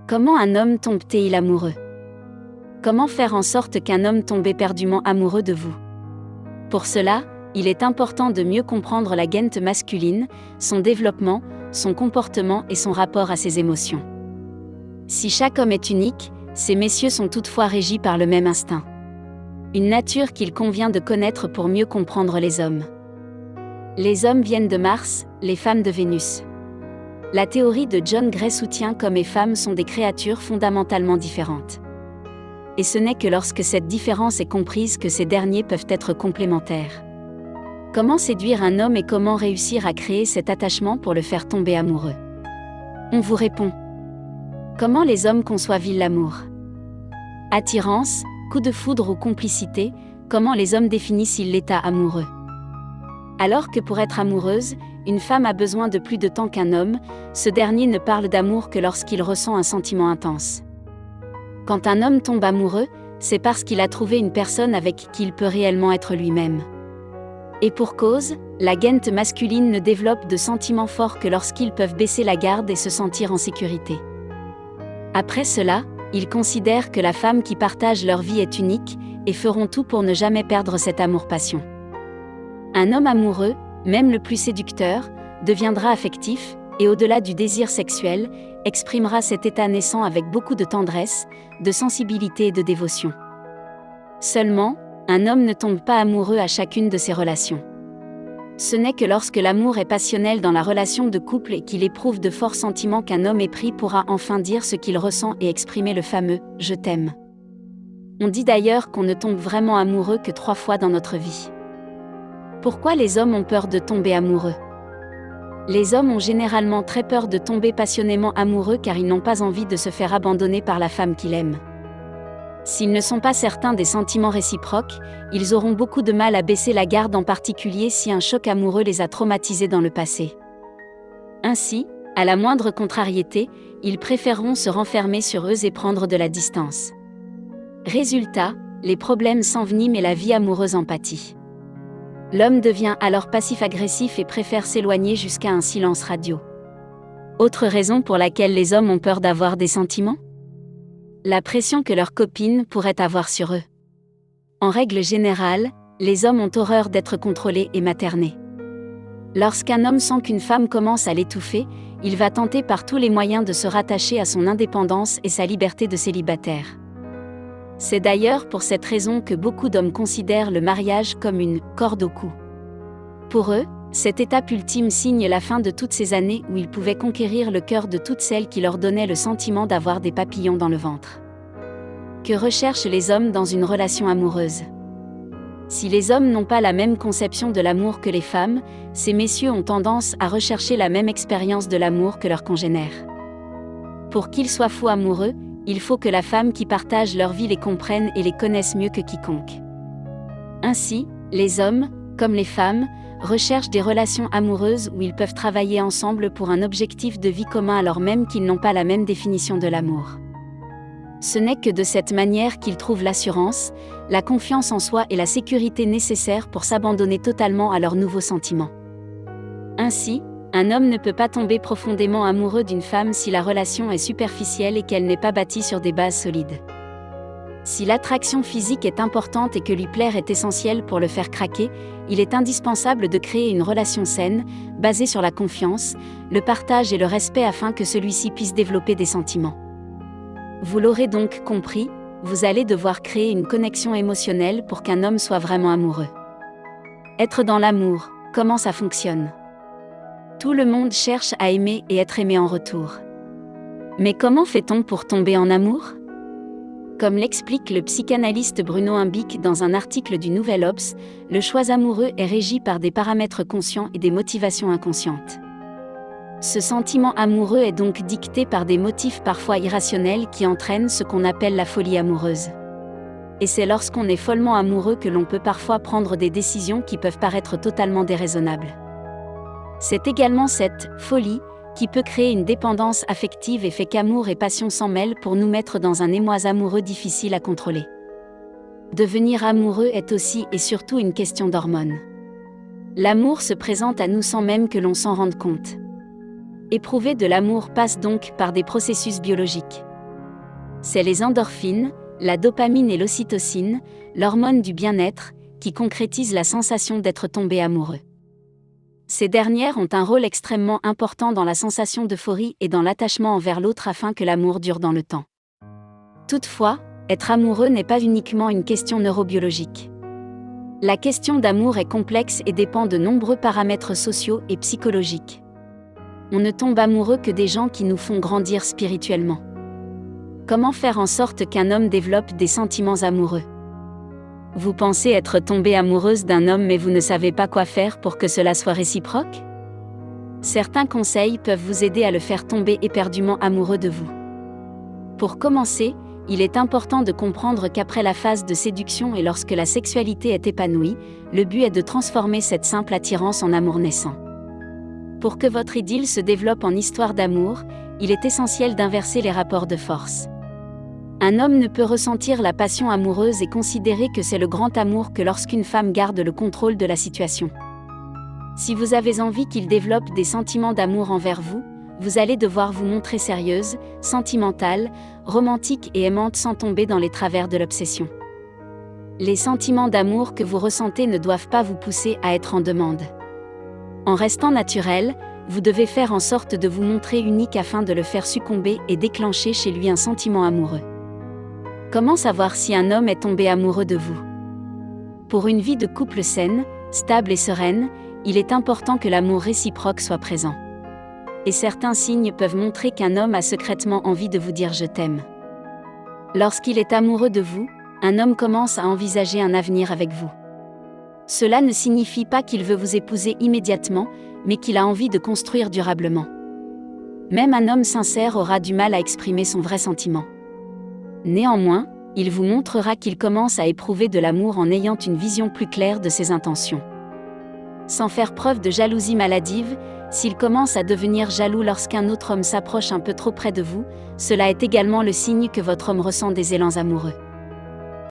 Comment un homme tombe-t-il amoureux? Comment faire en sorte qu'un homme tombe éperdument amoureux de vous? Pour cela, il est important de mieux comprendre la gente masculine, son développement, son comportement et son rapport à ses émotions. Si chaque homme est unique, ces messieurs sont toutefois régis par le même instinct. Une nature qu'il convient de connaître pour mieux comprendre les hommes. Les hommes viennent de Mars, les femmes de Vénus. La théorie de John Gray soutient qu'hommes et femmes sont des créatures fondamentalement différentes. Et ce n'est que lorsque cette différence est comprise que ces derniers peuvent être complémentaires. Comment séduire un homme et comment réussir à créer cet attachement pour le faire tomber amoureux? On vous répond. Comment les hommes conçoivent-ils l'amour? Attirance, coup de foudre ou complicité, comment les hommes définissent-ils l'état amoureux? Alors que pour être amoureuse, une femme a besoin de plus de temps qu'un homme, ce dernier ne parle d'amour que lorsqu'il ressent un sentiment intense. Quand un homme tombe amoureux, c'est parce qu'il a trouvé une personne avec qui il peut réellement être lui-même. Et pour cause, la gente masculine ne développe de sentiments forts que lorsqu'ils peuvent baisser la garde et se sentir en sécurité. Après cela, ils considèrent que la femme qui partage leur vie est unique, et feront tout pour ne jamais perdre cet amour-passion. Un homme amoureux, même le plus séducteur, deviendra affectif, et au-delà du désir sexuel, exprimera cet état naissant avec beaucoup de tendresse, de sensibilité et de dévotion. Seulement, un homme ne tombe pas amoureux à chacune de ses relations. Ce n'est que lorsque l'amour est passionnel dans la relation de couple et qu'il éprouve de forts sentiments qu'un homme épris pourra enfin dire ce qu'il ressent et exprimer le fameux « je t'aime ». On dit d'ailleurs qu'on ne tombe vraiment amoureux que 3 fois dans notre vie. Pourquoi les hommes ont peur de tomber amoureux? Les hommes ont généralement très peur de tomber passionnément amoureux car ils n'ont pas envie de se faire abandonner par la femme qu'ils aiment. S'ils ne sont pas certains des sentiments réciproques, ils auront beaucoup de mal à baisser la garde, en particulier si un choc amoureux les a traumatisés dans le passé. Ainsi, à la moindre contrariété, ils préféreront se renfermer sur eux et prendre de la distance. Résultat, les problèmes s'enveniment et la vie amoureuse en pâtit. L'homme devient alors passif-agressif et préfère s'éloigner jusqu'à un silence radio. Autre raison pour laquelle les hommes ont peur d'avoir des sentiments? La pression que leurs copines pourraient avoir sur eux. En règle générale, les hommes ont horreur d'être contrôlés et maternés. Lorsqu'un homme sent qu'une femme commence à l'étouffer, il va tenter par tous les moyens de se rattacher à son indépendance et sa liberté de célibataire. C'est d'ailleurs pour cette raison que beaucoup d'hommes considèrent le mariage comme une « corde au cou ». Pour eux, cette étape ultime signe la fin de toutes ces années où ils pouvaient conquérir le cœur de toutes celles qui leur donnaient le sentiment d'avoir des papillons dans le ventre. Que recherchent les hommes dans une relation amoureuse? Si les hommes n'ont pas la même conception de l'amour que les femmes, ces messieurs ont tendance à rechercher la même expérience de l'amour que leurs congénères. Pour qu'ils soient fous amoureux, il faut que la femme qui partage leur vie les comprenne et les connaisse mieux que quiconque. Ainsi, les hommes, comme les femmes, recherchent des relations amoureuses où ils peuvent travailler ensemble pour un objectif de vie commun alors même qu'ils n'ont pas la même définition de l'amour. Ce n'est que de cette manière qu'ils trouvent l'assurance, la confiance en soi et la sécurité nécessaires pour s'abandonner totalement à leurs nouveaux sentiments. Ainsi, un homme ne peut pas tomber profondément amoureux d'une femme si la relation est superficielle et qu'elle n'est pas bâtie sur des bases solides. Si l'attraction physique est importante et que lui plaire est essentiel pour le faire craquer, il est indispensable de créer une relation saine, basée sur la confiance, le partage et le respect afin que celui-ci puisse développer des sentiments. Vous l'aurez donc compris, vous allez devoir créer une connexion émotionnelle pour qu'un homme soit vraiment amoureux. Être dans l'amour, comment ça fonctionne? Tout le monde cherche à aimer et être aimé en retour. Mais comment fait-on pour tomber en amour? Comme l'explique le psychanalyste Bruno Imbic dans un article du Nouvel Obs, le choix amoureux est régi par des paramètres conscients et des motivations inconscientes. Ce sentiment amoureux est donc dicté par des motifs parfois irrationnels qui entraînent ce qu'on appelle la folie amoureuse. Et c'est lorsqu'on est follement amoureux que l'on peut parfois prendre des décisions qui peuvent paraître totalement déraisonnables. C'est également cette « folie » qui peut créer une dépendance affective et fait qu'amour et passion s'en mêlent pour nous mettre dans un émoi amoureux difficile à contrôler. Devenir amoureux est aussi et surtout une question d'hormones. L'amour se présente à nous sans même que l'on s'en rende compte. Éprouver de l'amour passe donc par des processus biologiques. C'est les endorphines, la dopamine et l'ocytocine, l'hormone du bien-être, qui concrétisent la sensation d'être tombé amoureux. Ces dernières ont un rôle extrêmement important dans la sensation d'euphorie et dans l'attachement envers l'autre afin que l'amour dure dans le temps. Toutefois, être amoureux n'est pas uniquement une question neurobiologique. La question d'amour est complexe et dépend de nombreux paramètres sociaux et psychologiques. On ne tombe amoureux que des gens qui nous font grandir spirituellement. Comment faire en sorte qu'un homme développe des sentiments amoureux ? Vous pensez être tombée amoureuse d'un homme mais vous ne savez pas quoi faire pour que cela soit réciproque ? Certains conseils peuvent vous aider à le faire tomber éperdument amoureux de vous. Pour commencer, il est important de comprendre qu'après la phase de séduction et lorsque la sexualité est épanouie, le but est de transformer cette simple attirance en amour naissant. Pour que votre idylle se développe en histoire d'amour, il est essentiel d'inverser les rapports de force. Un homme ne peut ressentir la passion amoureuse et considérer que c'est le grand amour que lorsqu'une femme garde le contrôle de la situation. Si vous avez envie qu'il développe des sentiments d'amour envers vous, vous allez devoir vous montrer sérieuse, sentimentale, romantique et aimante sans tomber dans les travers de l'obsession. Les sentiments d'amour que vous ressentez ne doivent pas vous pousser à être en demande. En restant naturel, vous devez faire en sorte de vous montrer unique afin de le faire succomber et déclencher chez lui un sentiment amoureux. Comment savoir si un homme est tombé amoureux de vous ? Pour une vie de couple saine, stable et sereine, il est important que l'amour réciproque soit présent. Et certains signes peuvent montrer qu'un homme a secrètement envie de vous dire « je t'aime ». Lorsqu'il est amoureux de vous, un homme commence à envisager un avenir avec vous. Cela ne signifie pas qu'il veut vous épouser immédiatement, mais qu'il a envie de construire durablement. Même un homme sincère aura du mal à exprimer son vrai sentiment. Néanmoins, il vous montrera qu'il commence à éprouver de l'amour en ayant une vision plus claire de ses intentions. Sans faire preuve de jalousie maladive, s'il commence à devenir jaloux lorsqu'un autre homme s'approche un peu trop près de vous, cela est également le signe que votre homme ressent des élans amoureux.